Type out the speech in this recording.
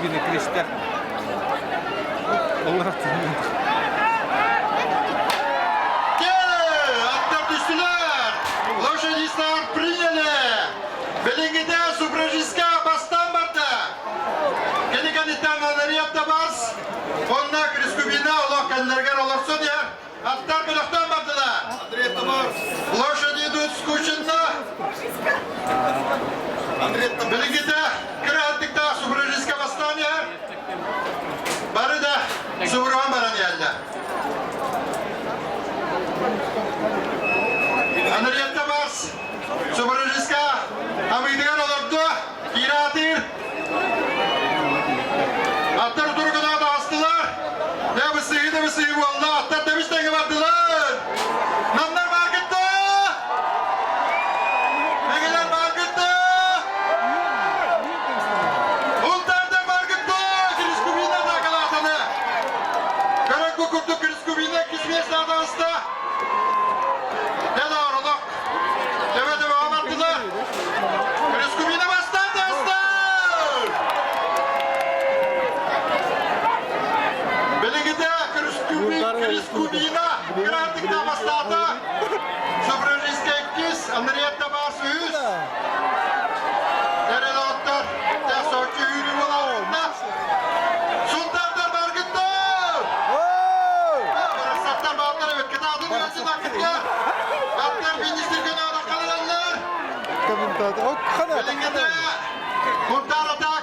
Reskubine Krista. Onlar atıyor. Atlar düştüler. Лошадистар приняли. Белингиде Супружиска бастан барды. Кенеканитан Анарията бас. Оннак Рескубина олақ кәндерген оларсын я. Аттар бөліқтен бардылар. Лошади идут скученно. Белингиде кіраттықта Супружиска бастан я. Бары да Супруган баран елді. Анарията бас. Супружиска амыйдыган оларды. Киратир. Atlar durguna da astılar. Ya bir sığı oldu. Atlar demişten vardılar. Namlar markette. Negeler markette. Ultarda markette. Kriskubina da kalatını. Karak kukurtu Kriskubina kismiyesine dansta. Ne doğruluk. Deve abarttılar. Kriskubina bastan dansta. Belingide Kriskubina Kırattıkta bastata. Sufrajiska 2, Anriyetta bas 100. Nerede otlar? Tesokçu yürü bularında. Sultanlar markette. Burasatlar bağlar evet. Kıta adını yazın akıtya. Atlar biniştirgen ağda kalanlar. Belingide kurtar ata.